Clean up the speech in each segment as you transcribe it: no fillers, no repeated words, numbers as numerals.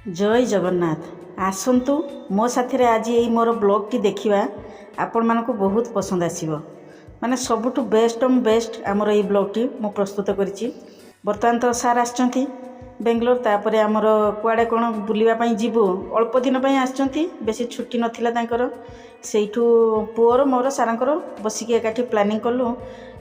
जय जगन्नाथ आसतु मो साथी आज यही मोर ब्लॉग टी देखा आपण मानक बहुत पसंद आसीबो। माने सबुठ बेस्ट आमर यही ब्लॉग टी मु प्रस्तुत करिछि। बर्तमान तो सार आछंती बेंगलोर तापर आमर कुआडे कोन बुलिबा जीवु अल्प दिन आछंती बेसी छुट्टी नथिला तांकर सेठू पुअर मोर सारंकर बसिकी एकाठी प्लानिंग कलु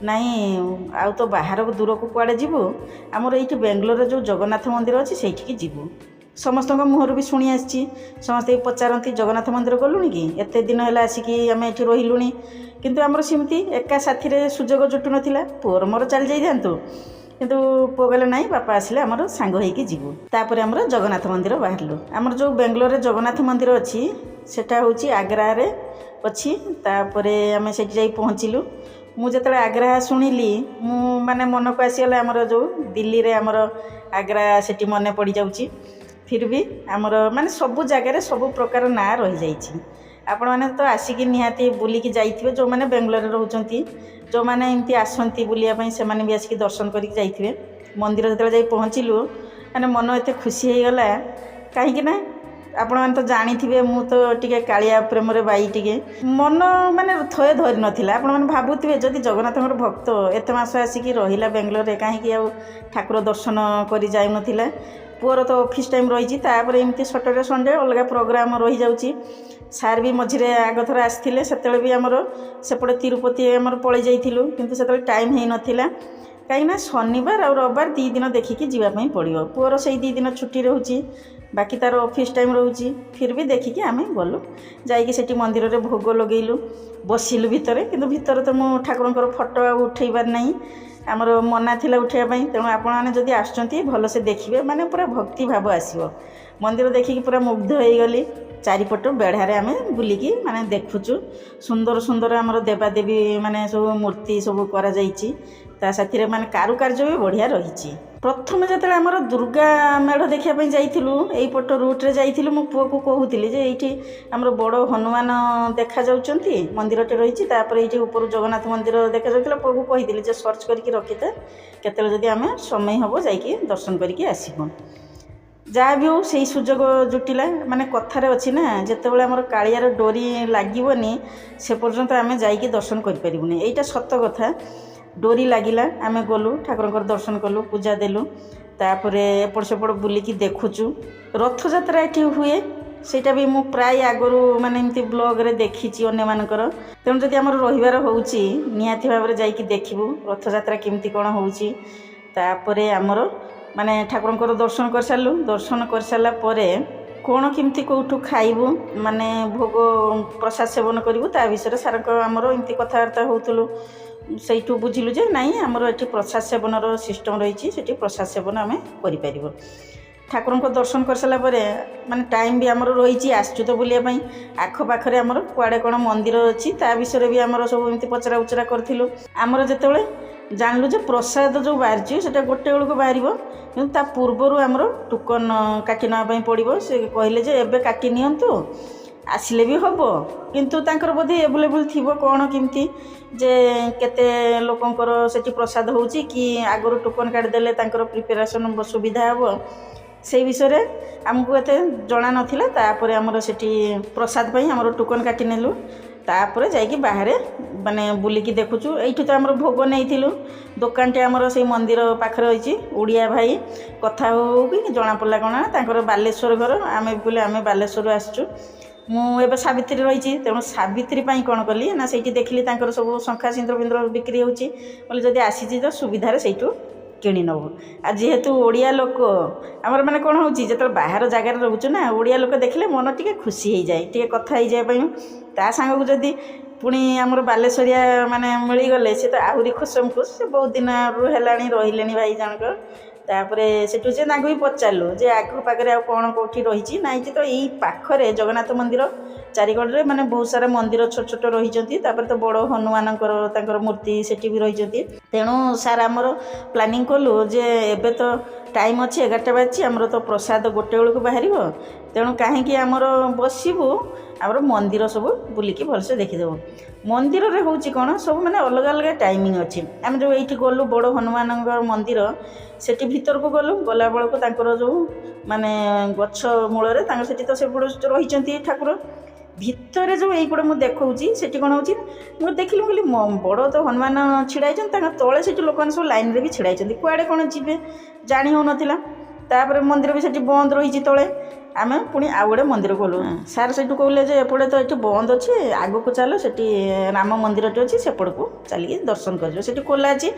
नाई आउ तो बाहर दूर को कुआडे जीवु आमर एठी बेंगलोर जो जगन्नाथ मंदिर अच्छी सेठी जीवु। समस्त मुहर भी शुणी आसी समस्ते पचारती जगन्नाथ मंदिर गलुणी कि एत दिन है आसिकी आम ये रही किंतु आमर सेमती एका साथी सुजोग जुटु नाला पुअर मोर चली जाइंतु किंतु पुओ कहले नाई बापा आसिले आमर सांग होइकी जीवु। तापर आमर जगन्नाथ मंदिर बाहरलु। आमर जो बेंगलोर जगन्नाथ मंदिर अच्छी सेटा होची आग्रा रे अच्छी। तापरे आमे सेठी जाई पहुँचलु। मु जतले आग्रा शुणिली मु माने मन को आसीगला आमर जो दिल्ली रे आमर आग्रा सेठी मने पड़ी जाउची। फिर भी आमर माने सबु जगार सबु प्रकार ना रही जाइए। आपण मैंने तो आसिकी निहाती बुलिकी जाइथिबे जो माने बेंगलोर रहउचंती जो माने एमती आसंती बुलिया पई से माने भी आसिकी दर्शन करिक जाइथिबे। मंदिर जतले जाई पहुँचलु माने मन एते खुशी हो गला कहीं कि ना आपण मैंने तो जानिथिबे मु तो टिके कालिया प्रेम रे बाई टिके मन माने थय धरि नथिला। आपण मैंने भाबुथिबे जदि जगन्नाथଙ୍କର भक्त एते मास आसिकी रहिला बेंगलोर रे कहीं कि आ ठाकुर दर्शन करि जाय नथिला। पुअर तो ऑफिस टाइम रही एमती सैटरडे संडे अलग प्रोग्राम रही जाउची। सार भी मझे आग थर आसते से भी आमर सेपटे तिरुपति आमर पलि जाइलु किंतु से टाइम हो नाला कहीं शनिवार और रविवार दी दिन देखिकी जीवाई पड़ो। पुअर से दी दिन छुट्टी रोचे बाकी तार ऑफिस टाइम रोचे फिर भी देखिकी आम गलु जाइए मंदिर में भोग लगेलु बसिलु भितर किंतु भितर तो मु ठाकुर फोटो उठेबार नहीं आमर मना थिला उठाइबाई। तेणु आपण मैंने जदि आसुचंती भल से देखिए माने पूरा भक्ति भाव आसीबो। मंदिर देखिकी पूरा मुग्ध हो गली। चारिपट बेढ़ारे आम बुलिकी माने देखुचु सुंदर सुंदर आमर देवादेवी माने सब मूर्ति सब करा जाइछि। ता साथी माने कारुकार्य भी बढ़िया रही। प्रथम जो आमर दुर्गा मेढ़ देखापी जाइलु यहीपट रूट्रे जाइलु मो पुओ को कहूली जे ये आमर बड़ हनुमान देखा जाउचंती मंदिरटे रही। तापर ये ऊपर जगन्नाथ मंदिर देखा जाउतला पुओ को कही जे सर्च करके रखिता केतेले जदि आम समय हम जाइए दर्शन करके आसबु। जहाँ भी हो से सुजोग जुटिला माने कथार अच्छी ना जितेबाला आमर कालियार डोरी लगनी से पर्यंत आम जाइए दर्शन करें। यहीटा सत कथा डोरी लगिला आम गलु ठाकुर दर्शन कलु पूजा देलु तापर एपट सेपट बुलिकी देखुचु। रथ यात्रा ये हुए सेटा भी मु प्राय आगरू माने एमती ब्लॉग रे देखिछि अन्य मानकर। तेणु जदि आमर रहिबार होउची निहाती भाव रे जाइकी देखिबु रथ यात्रा केमती कोन होउची। तापर आमर माने ठाकुर दर्शन कर सारू दर्शन कर सारा कौन केमती कौटू खाइबू माने भोग प्रसाद सेवन करूँ ता विषय सार आमर एमती कथबार्ता होतलु सेठू बुझिलु जे नाई आमर ये प्रसाद सेवन सिस्टम रही से प्रसाद सेवन आम कर ठाकुर को दर्शन कर सारा माने टाइम भी आमर रही आसचु तो बुलिया आखपाखे आमर कुआडे कौन मंदिर अच्छी ता विषय भी आमर सब एमती पचरा उचरा करूँ। आमर जितेबाला जानलु जे प्रसाद जो बाहरी से गोटे बेलू बाहर कि ता पूर्वर आमर टोकन काटी नापी पड़ो। से कहले जे एबे काटी नियंतु आसिले भी हम किंतु तांकर बोधे एभेलेबल थी कौन केमती जे केते लोकंकर सेठी प्रसाद होउची कि आगरो टोकन काट देले तांकर प्रिपेरेशन सुविधा हम से विषय आमको एते जना नथिला। तापर आमर सेठी प्रसाद पई आमर टोकन काटी नेलु तापर जाइए बाहर माने बुलिकी देखुचु। एठी तो आमर भोग नहीं दुकानटे आमर से मंदिर पाखे रही उड़िया भाई कथा हो कि जना पड़ा कौन तांकर बालेश्वर घर आम बोले आम बालेश्वर आसचु। मुझे सावित्री रही तेणु सावित्री कौन कली ना से देखिली सब शंखा सिंदूर बिंदूर बिक्री होची बोले जदि आसी तो सुविधार सहीठू किणी नबू। आ जेहेतु ओडिया लोक आमर माने कौन होची जो बाहर जगार रोचु ना ओडिया लोक देखले मन टिके खुशी हो जाए टिके कथा हो जाए ता सांग को जदि पुणी आमर बालेश्वरिया माने मिलगले से तो आहरी खुशम खुश से बहुत दिन है रही भाई जनक। तापर सेठू से भी पचारू जे आग पाखे कौन कौटी रही ना तो यही पाखरे जगन्नाथ मंदिर चारिकड़े माने बहुत सारा मंदिर छोट छोट रही तो बड़ हनुमान मूर्ति सेठी भी रही। तेणु सार आमर प्लानिंग कलु जे एबे तो टाइम अच्छी 11टा बाजी आमर तो प्रसाद गोटे बेलू बाहर तेणु कहीं आमर बसबू आमर मंदिर सब बुलिकी भलसे देखीदेव मंदिर रे हूँ कौन सब मैंने अलग अलग टाइमिंग अच्छी आम जो ये गलु बड़ हनुमान मंदिर सेठी भीतर को गलु गला बेलू जो माने गछ मूल से तो से रही ठाकुर भितर जो यहीपटे मुझे देखी से कौन हो मुझे देखिली कहली बड़ तो हनुमान छिड़ाई तले से लोक सब लाइन रे भी छिड़ाई कुआड़े कौन जी जानी हो नापर मंदिर भी से बंद रही तले आम पुणी आउ गोटे मंदिर गलु सार से कहले एपटे तो ये बंद अच्छे आग को चलो से राम मंदिर अच्छी सेपट को चलिए दर्शन कर खोला अच्छी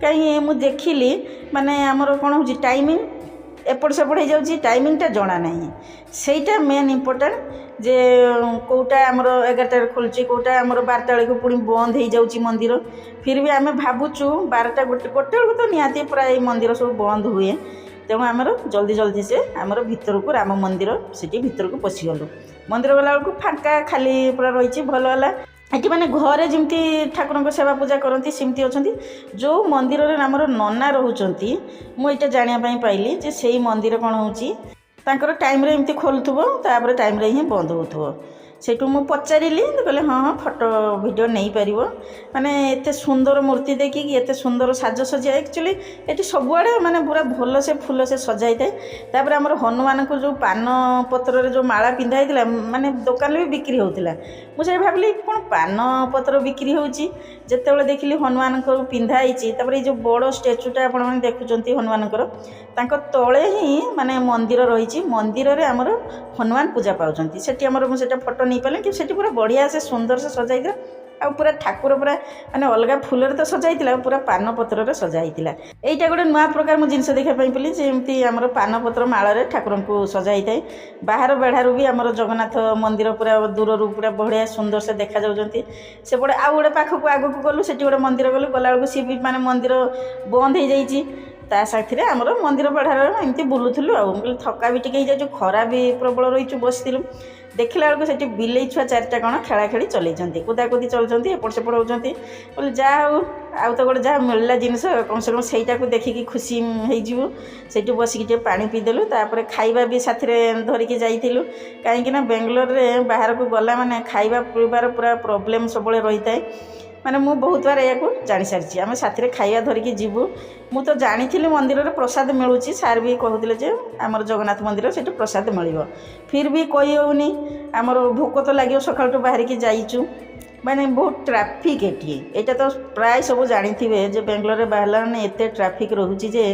कहीं मुझे देखिली माने आमर कौन हो टाइमिंग एपट सेपट हो जाऊँगी टाइमिंगटा जना ना ସେଇଟା मेन इम्पोर्टाट जे कौटा आमर 11टार खोलुची कौटा आमर 12टा बेलू पुणी बंद हो जाऊँगी मंदिर फिर भी आम भावुचु 12टा गोटे बेलू तो निहाती प्राय मंदिर सब बंद हुए तेणु आमर जल्दी जल्दी से आमर भीतर को राम मंदिर से भीतर को पशिगलु मंदिर गला बेलू फाँका खाली पूरा रही भल है ये मैंने घरे जमी ठाकुर सेवा पूजा करती सेमती अच्छा जो मंदिर में आमर नना रोच मुझे जानापी पाइली जे से मंदिर कौन हो टाइम रे एमती खोलुव तापर टाइम रे ही बंद हो सेठू मु पचारि कहले हाँ हाँ फोटो वीडियो नहीं पार माने एते सुंदर मूर्ति देखी एते सुंदर साजसज्जा एक्चुअली ये सबुआड़े माने पूरा भल से फूल से सजाई थाए तापर आमर हनुमान को जो पान पत्र जो माला पिंधाई माने दुकान भी बिक्री होता मुझे भाविली कौन पान पत्र बिक्री होते देखिली हनुमान को पिंधाई ये जो बड़ स्टेचुटा आप देखुं हनुमान तले ही माने मंदिर रही मंदिर रे आमर हनुमान पूजा पाँच से मुझे फोटो नहीं पारे कि सेठी पूरा बढ़िया से सुंदर से सजाई आ पूरा ठाकुर पूरा माने अलग फूल तो सजाई पूरा पान पत्र सजाई यहीटा गोटे नुआ प्रकार मुझे जिनस देखा पाइली जमी आमर पान पत्र माल ठाकुर को सजाई थाए बाहर बेढ़ारू भी आमर जगन्नाथ मंदिर पूरा दूर पूरा बढ़िया सुंदर से देखा जाऊँच सेपटे आउ गोटे पाखक आग को गलु से गोटे मंदिर गलु गला बेलू सी भी माने मंदिर बंद हो जाइए ता साथी आमर मंदिर बेढ़ार एमती बुलूलु आ थका भी टे खरा भी प्रबल रही बसलु देखला बेलू से बिले छुआ 4टा कौन खेला खेली चलते कूदाकुदी चलते एपट सेपट होती बोले जहाँ आउ तो गोटे जहाँ मिलला जिनस कम से कम सहीटा को देखिकी खुशी हो बसिक पानी पीदेलु तापर खाइबा भी साथी धरिकी जाइलु कहीं बेंगलोर रे बाहर को गला माने खाइबा पीबार पूरा प्रोब्लेम सब रही है माने मु बहुत बार या जानी सारी आम साथी खाइबा धरिकी जीवु मु तो जानी मंदिर में प्रसाद मिलूँ सार भी कहते आमर जगन्नाथ मंदिर से प्रसाद मिल फिर भी कही होनी आमर भोक तो लगे सकाल बाहर की जाइचु माने बहुत ट्राफिक एटा तो प्राय सब जानी जे बेंगलोर में बाहर मैंने एत ट्राफिक रोचे जे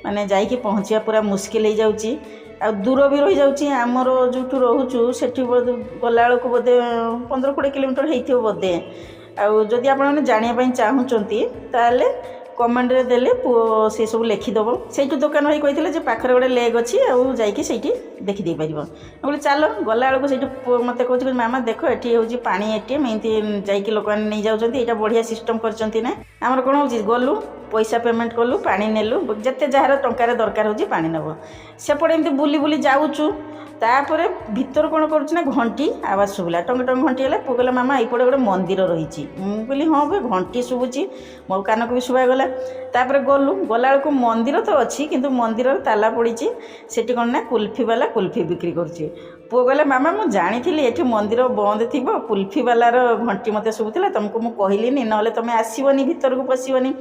माने जाइकी पहुँचा पूरा मुस्किल हो जाऊँगी आ दूर भी रही जाऊँगी आमर जो रोचु से गला बेलू बोधे 15-20 किलोमीटर होती बोधे आदि आपने जानापी चाहूँगी ताले कमेंट रे देले पुओ से सब लिखिदेव से दुकान भाई कही पाखरे गोटे लेग अच्छी आई देखी दे पार बोले चलो गला बेलू से मत कह मामा देख ये हूँ पा एटीएम एमती जाकि लोक मैंने नहीं जाऊँच यहाँ बढ़िया सिस्टम कर आमर कौन हो गलु पैसा पेमेंट कलु पानी नेलु जिते जार टंकार दरकार हो पानी नब सेपटे एमती बुली बुली जाऊँ तापर भीतर कौन करुच्छे घंटी आवाज शुभला टंग टंग घंटी है पुआ कहला मामा यपटे गोटे मंदिर रही कहली हाँ भाई घंटी शुभुची मो कान को भी शुभागला तापर गलु गला बेलू मंदिर तो अच्छी किंतु मंदिर ताला पड़ी से कौन ना कुल्फी वाला कुल्फी बिक्री करुच्छे पुओ कहला मामा मुझे जानी ये मंदिर बंद थी कुल्फी वालार घंटी मत शुभुला तुमको मुझे कहली ना तुम आसबनी भीतर को पशबनी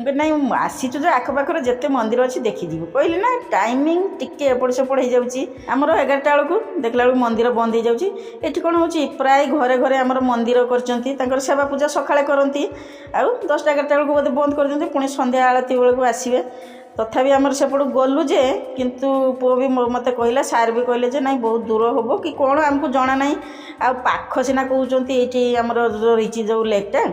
नहीं आसीचु जो आखपाखर जिते मंदिर अच्छी देखीजु कहली ना टाइमिंग टिके एपट सेपट हो जाऊँगी आमर 11टा बेलू देखला बेलू मंदिर बंद हो जाऊँगी ये कौन हो प्राय घरे घरे आमर मंदिर कर सेवा पूजा सकाଳେ करती आउ 10टा 11टा बेलू बोधे बंद कर दिखाते पुणी संध्या आलती बेलू आसवे तथापि आमर सेपट गलु जे किंतु पुओ भी मत कहला सार भी कहले ना बहुत दूर हम कि कौन आमको जना ना आ पाख सीना कहते ये आमर रही जो लेकटा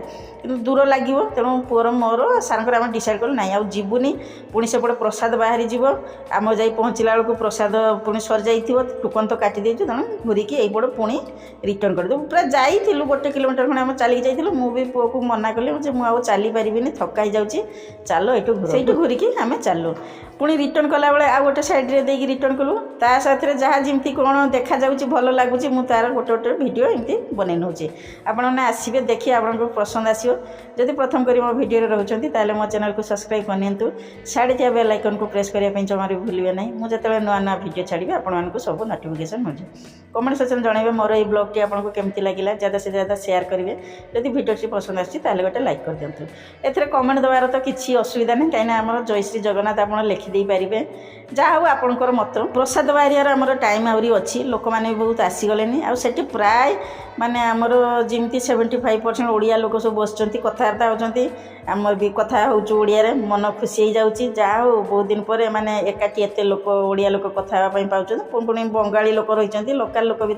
कि दूर लगे तेणु पुअर मोर सार आम डिसाइड कलु ना आबुनी पुणी सेपटे प्रसाद बाहरी जीव आम जा पहुँचला बेलू प्रसाद पुणी सर जा टोकन तो काटी देचु तेणु घूरिकी यहीपटे पुणी रिटर्न कर पूरा जाइलु 1 किलोमीटर खंडे आम चलिक जाइलु मु भी पुओ को मना कली मुझे मुझे चली पारि थका ही जाऊँगी चलो ये घूरिकी आम चलु पुणी रिटर्न कला बेले आउ गोटे साइड्रे देकी रिटर्न कलु ता साथे जहाँ जमी कौन देखा जाऊँगी भल लगुच मुझे तार गोटे गोटे भिडियो एमती बन नौचे आपने आसवे देखिए आपको पसंद आसो जदि प्रथम करी मो भिडियो रोचे ताले मो चैनल को सब्सक्राइब करनी साड़ी थी बेल आइकन को प्रेस करने जमा भी भूलें ना मुझे जो नुआ नुआ भिडियो छाड़ी आपको सब नोटिफिकेशन मिल जाए कमेंट सेक्शन जनइबे मोर ये ब्लॉग टी आपको केमती लगे ज़्यादा से ज़्यादा शेयर करेंगे जदि भिडियोटी पसंद आसो गोटे लाइक कर दिंतु एथरे कमेंट देवार तो किसी असुविधा नहीं कहीं आम जय श्री जगन्नाथ आप लिखिदे पारे जहाँ हूँ आपंकर मत प्रसाद बारियार आमर टाइम आहरी अच्छी लोक मैंने बहुत आसीगले आठी प्राय माने आमर जमी 75% ओडिया लोक सब बस कथबार्ता होती आम भी कथा होड़िया मन खुशी हो जाऊँगी जहाँ हो बहुत दिन पर माने एकाठी एत लोक ओडिया लोक कथा पाँच पुणी बंगाली लोक रही लोकाल लोक भी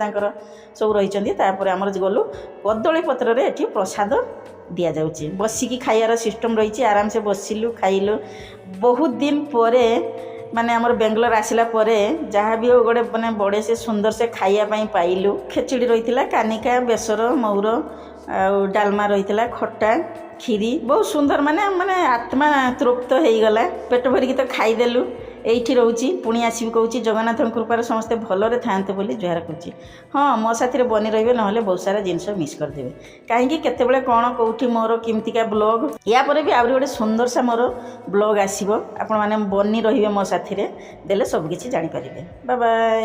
सब रही आमर गलु कदली पत्र ये प्रसाद दि जाऊँगी बसिकी खाइबार सिस्टम रही आराम से बसिलु खाइलु बहुत दिन पर माने आमर बेंगलोर आसला परे जहाँ भी हो गोटे माने बड़े से सुंदर से खाइबापी पाइलु खेचुड़ी रही कानिका बेसर मऊर आ डालमा रही खट्टा खीरी बहुत सुंदर माने माने आत्मा तृप्त हो गला पेट भरिकी तो खाईदेलु एठी रोची पुणी आसबि कहूँ जगन्नाथ कृपार समस्ते भलरे थांते बोली जुहार करुँची हाँ मो साथी बनी रही ना बहुत सारा जिनस मिस करदेवे कहीं केतबेले कौन कौटी मोर केमतिका ब्लॉग या पर भी आहरी गोटे सुंदर सा मोर ब्लॉग आसो आपण मैंने बनी रही मो साथी देले सबकिछि जानी पारिबे बाय बाय।